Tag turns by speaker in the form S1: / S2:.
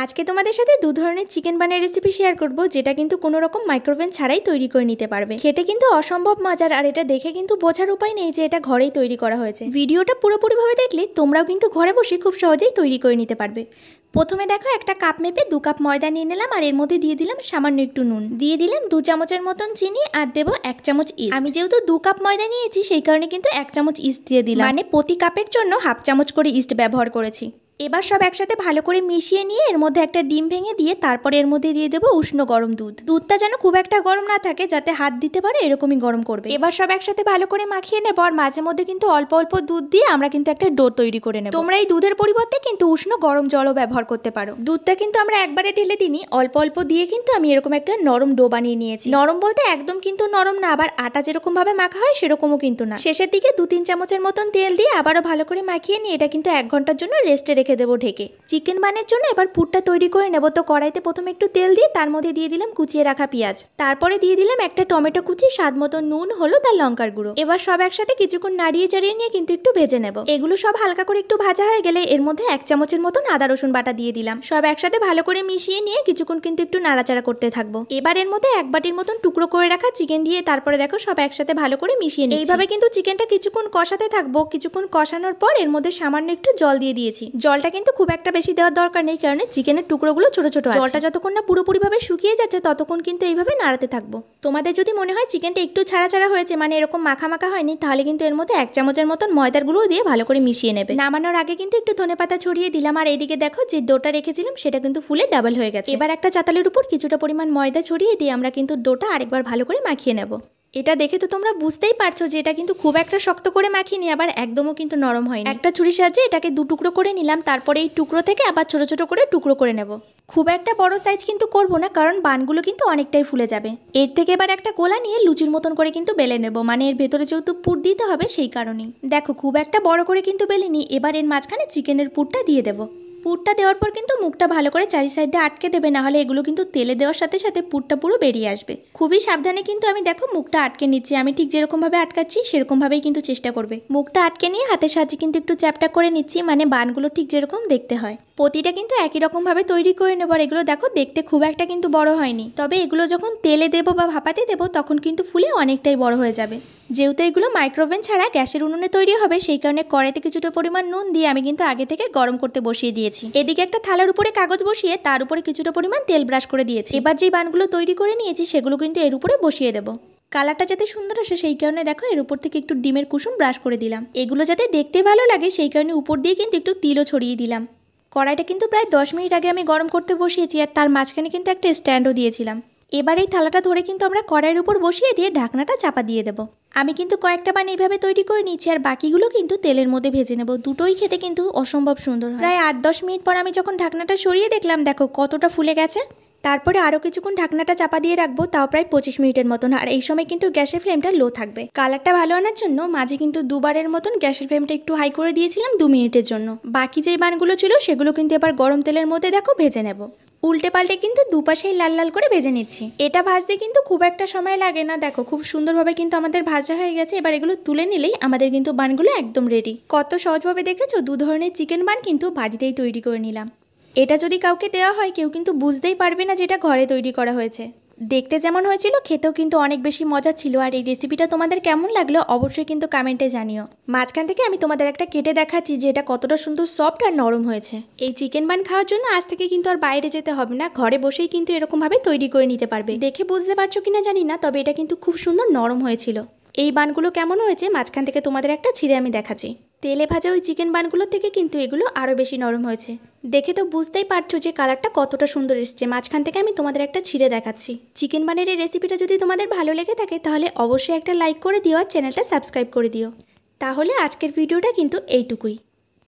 S1: আজকে তোমাদের সাথে দু ধরনের চিকেন বানের রেসিপি শেয়ার করব, যেটা কিন্তু কোনো রকম মাইক্রোওভেন ছাড়াই তৈরি করে নিতে পারবে। খেতে কিন্তু অসম্ভব মজার, আর এটা দেখে কিন্তু বোঝার উপায় নেই যে এটা ঘরেই তৈরি করা হয়েছে। ভিডিওটা পুরোপুরিভাবে দেখলে তোমরাও কিন্তু ঘরে বসে খুব সহজেই তৈরি করে নিতে পারবে। প্রথমে দেখো, একটা কাপ মেপে 2 কাপ ময়দা নিয়ে নিলাম, আর এর মধ্যে দিয়ে দিলাম সামান্য একটু নুন, দিয়ে দিলাম 2 চামচের মতন চিনি, আর দেবো 1 চামচ ইস্ট। আমি যেহেতু 2 কাপ ময়দা নিয়েছি সেই কারণে কিন্তু 1 চামচ ইস্ট দিয়ে দিলাম, মানে প্রতি কাপের জন্য হাফ চামচ করে ইস্ট ব্যবহার করেছি। এবার সব একসাথে ভালো করে মিশিয়ে নিয়ে এর মধ্যে একটা ডিম ভেঙে দিয়ে তারপরে এর মধ্যে দিয়ে দেবো উষ্ণ গরম দুধ। দুধটা যেন খুব একটা গরম না থাকে, যাতে হাত দিতে পারে এরকমই গরম করবে। এবার সব একসাথে ভালো করে মাখিয়ে নেব, আর মাঝে মধ্যে কিন্তু অল্প অল্প দুধ দিয়ে আমরা কিন্তু একটা ডো তৈরি করে নেব। তোমরা এই দুধের পরিবর্তে কিন্তু উষ্ণ গরম জলও ব্যবহার করতে পারো। দুধটা কিন্তু আমরা একবারে ঢেলে দিইনি, অল্প অল্প দিয়ে কিন্তু আমি এরকম একটা নরম ডো বানিয়ে নিয়েছি। নরম বলতে একদম কিন্তু নরম না, আবার আটা যেরকম ভাবে মাখা হয় সেরকমও কিন্তু না। শেষের দিকে 2-3 চামচের মতন তেল দিয়ে আবারও ভালো করে মাখিয়ে নিয়ে এটা কিন্তু 1 ঘন্টার জন্য রেস্টে রেখে দেবো ঢেকে। চিকেন বানের জন্য এবার পুরটা তৈরি করে নেব। তো কড়াইতে প্রথমে একটু তেল দিয়ে তার মধ্যে দিয়ে দিলাম কুচিয়ে রাখা পেঁয়াজ, তারপরে দিয়ে দিলাম একটা টমেটো কুচি, স্বাদ মতো নুন, হলুদ আর লঙ্কার গুঁড়ো। এবার সব একসাথে কিছুক্ষণ নাড়িয়ে চাড়িয়ে নিয়ে কিন্তু একটু ভেজে নেব। এগুলো সব হালকা করে একটু ভাজা হয়ে গেলে এর মধ্যে 1 চামচের মতন আদা রসুন বাটা দিয়ে দিলাম। সব একসাথে ভালো করে মিশিয়ে নিয়ে কিছুক্ষণ কিন্তু একটু নাড়াচাড়া করতে থাকবো। এবার এর মধ্যে 1 বাটির মতন টুকরো করে রাখা চিকেন দিয়ে তারপরে দেখো সব একসাথে ভালো করে মিশিয়ে নিই। এইভাবে কিন্তু চিকেনটা কিছুক্ষণ কষাতে থাকবো। কিছুক্ষণ কষানোর পর এর মধ্যে সামান্য একটু জল দিয়ে দিয়েছি। জলটা কিন্তু খুব একটা বেশি দেওয়ার দরকার নেই, কারণ চিকেনের টুকরোগুলো ছোট ছোট। জলটা যতক্ষণ না পুরোপুরিভাবে শুকিয়ে যাচ্ছে ততক্ষণ কিন্তু এইভাবে নাড়াতে থাকবো। তোমাদের যদি মনে হয় চিকেনটা একটু ছাড়া ছাড়া হয়েছে, মানে এরকম মাখা মাখা হয়নি, তাহলে কিন্তু এর মধ্যে 1 চামচের মতন ময়দার গুঁড়ো দিয়ে ভালো করে মিশিয়ে নেবে। নামানোর আগে কিন্তু একটু ধনেপাতা ছড়িয়ে দিলাম, আর এইদিকে দেখো যে ডোটা রেখেছিলাম সেটা কিন্তু ফুলে ডাবল হয়ে গেছে। এবার একটা চাতালের উপর কিছুটা পরিমাণ ময়দা ছড়িয়ে দিয়ে আমরা কিন্তু ডোটা আরেকবার ভালো করে মাখিয়ে নেব। এটা দেখে তো তোমরা বুঝতেই পারছো যে এটা কিন্তু খুব একটা শক্ত করে মাখিনি, আবার একদমও কিন্তু নরম হয়নি। একটা ছুরির সাহায্যে এটাকে 2 টুকরো করে নিলাম, তারপরে এই টুকরো থেকে আবার ছোট ছোট করে টুকরো করে নেব। খুব একটা বড় সাইজ কিন্তু করব না, কারণ বানগুলো কিন্তু অনেকটাই ফুলে যাবে। এর থেকে এবার একটা কোলা নিয়ে লুচির মতন করে কিন্তু বেলে নেব, মানে এর ভেতরে যেহেতু পুর দিতে হবে সেই কারণেই। দেখো খুব একটা বড় করে কিন্তু বেলিনি। এবার এর মাঝখানে চিকেনের পুরটা দিয়ে দেবো। পুরটা দেওয়ার পর কিন্তু মুখটা ভালো করে চারি সাইডে আটকে দেবে, না হলে এগুলো কিন্তু তেলে দেওয়ার সাথে সাথে পুরটা পুরো বেরিয়ে আসবে। খুবই সাবধানে কিন্তু আমি দেখো মুখটা আটকে নিচ্ছি। আমি ঠিক যেরকমভাবে আটকাচ্ছি সেরকমভাবেই কিন্তু চেষ্টা করবে। মুখটা আটকে নিয়ে হাতের সাহায্যে কিন্তু একটু চ্যাপটা করে নিচ্ছি, মানে বানগুলো ঠিক যেরকম দেখতে হয়। প্রতিটা কিন্তু একই রকমভাবে তৈরি করে নেব। আর এগুলো দেখো দেখতে খুব একটা কিন্তু বড় হয়নি, তবে এগুলো যখন তেলে দেবো বা ভাপাতে দেবো তখন কিন্তু ফুলে অনেকটাই বড় হয়ে যাবে। যেহেতু এগুলো মাইক্রোওভেন ছাড়া গ্যাসের উনুনে তৈরি হবে, সেই কারণে কড়াইতে কিছুটা পরিমাণ নুন দিয়ে আমি কিন্তু আগে থেকে গরম করতে বসিয়ে দিয়েছি। এদিকে একটা থালার উপরে কাগজ বসিয়ে তার উপরে কিছুটা পরিমাণ তেল ব্রাশ করে দিয়েছি। এবার যে বানগুলো তৈরি করে নিয়েছি সেগুলো কিন্তু এর উপরে বসিয়ে দেবো। কালারটা যাতে সুন্দর আসে সেই কারণে দেখো এর উপর থেকে একটু ডিমের কুসুম ব্রাশ করে দিলাম। এগুলো যাতে দেখতে ভালো লাগে সেই কারণে উপর দিয়ে কিন্তু একটু তিলও ছড়িয়ে দিলাম। কড়াইটা কিন্তু প্রায় 10 মিনিট আগে আমি গরম করতে বসিয়েছি, আর তার মাঝখানে কিন্তু একটা স্ট্যান্ডও দিয়েছিলাম। এবার এই থালাটা ধরে কিন্তু আমরা কড়াইয়ের উপর বসিয়ে দিয়ে ঢাকনাটা চাপা দিয়ে দেবো। আমি কিন্তু কয়েকটা বান এইভাবে তৈরি করে নিচ্ছি, আর বাকিগুলো কিন্তু তেলের মধ্যে ভেজে নেব। দুটোই খেতে কিন্তু অসম্ভব সুন্দর হয়। প্রায় 8-10 মিনিট পর আমি যখন ঢাকনাটা সরিয়ে দেখলাম দেখো কতটা ফুলে গেছে। তারপরে আরও কিছুক্ষণ ঢাকনাটা চাপা দিয়ে রাখবো, তাও প্রায় 25 মিনিটের মতন। আর এই সময় কিন্তু গ্যাসের ফ্লেমটা লো থাকবে। কালারটা ভালো আনার জন্য মাঝে কিন্তু 2 বারের মতন গ্যাসের ফ্লেমটা একটু হাই করে দিয়েছিলাম 2 মিনিটের জন্য। বাকি যেই বানগুলো ছিল সেগুলো কিন্তু এবার গরম তেলের মধ্যে দেখো ভেজে নেব। উল্টে পাল্টে কিন্তু দুপাশেই লাল লাল করে ভেজে নিচ্ছি। এটা ভাজতে কিন্তু খুব একটা সময় লাগে না। দেখো খুব সুন্দরভাবে কিন্তু আমাদের ভাজা হয়ে গেছে। এবার এগুলো তুলে নিলেই আমাদের কিন্তু বানগুলো একদম রেডি। কত সহজভাবে দেখেছো, 2 ধরনের চিকেন বান কিন্তু বাড়িতেই তৈরি করে নিলাম। এটা যদি কাউকে দেওয়া হয় কেউ কিন্তু বুঝতেই পারবে না যেটা ঘরে তৈরি করা হয়েছে। দেখতে যেমন হয়েছিল খেতেও কিন্তু অনেক বেশি মজা ছিল। আর এই রেসিপিটা তোমাদের কেমন লাগলো অবশ্যই কিন্তু কমেন্টে জানিও। মাঝখান থেকে আমি তোমাদের একটা কেটে দেখাচ্ছি যে এটা কতটা সুন্দর সফট আর নরম হয়েছে। এই চিকেন বান খাওয়ার জন্য আজ থেকে কিন্তু আর বাইরে যেতে হবে না, ঘরে বসেই কিন্তু এরকমভাবে তৈরি করে নিতে পারবে। দেখে বুঝতে পারছো কিনা জানি না, তবে এটা কিন্তু খুব সুন্দর নরম হয়েছিল। এই বানগুলো কেমন হয়েছে মাঝখান থেকে তোমাদের একটা ছিঁড়ে আমি দেখাচ্ছি। তেলে ভাজা ওই চিকেন বানগুলোর থেকে কিন্তু এগুলো আরও বেশি নরম হয়েছে। দেখে তো বুঝতেই পারছো যে কালারটা কতটা সুন্দর এসছে। মাঝখান থেকে আমি তোমাদের একটা ছিঁড়ে দেখাচ্ছি। চিকেন বানের এই রেসিপিটা যদি তোমাদের ভালো লেগে থাকে তাহলে অবশ্যই একটা লাইক করে দিও, আর চ্যানেলটা সাবস্ক্রাইব করে দিও। তাহলে আজকের ভিডিওটা কিন্তু এইটুকুই।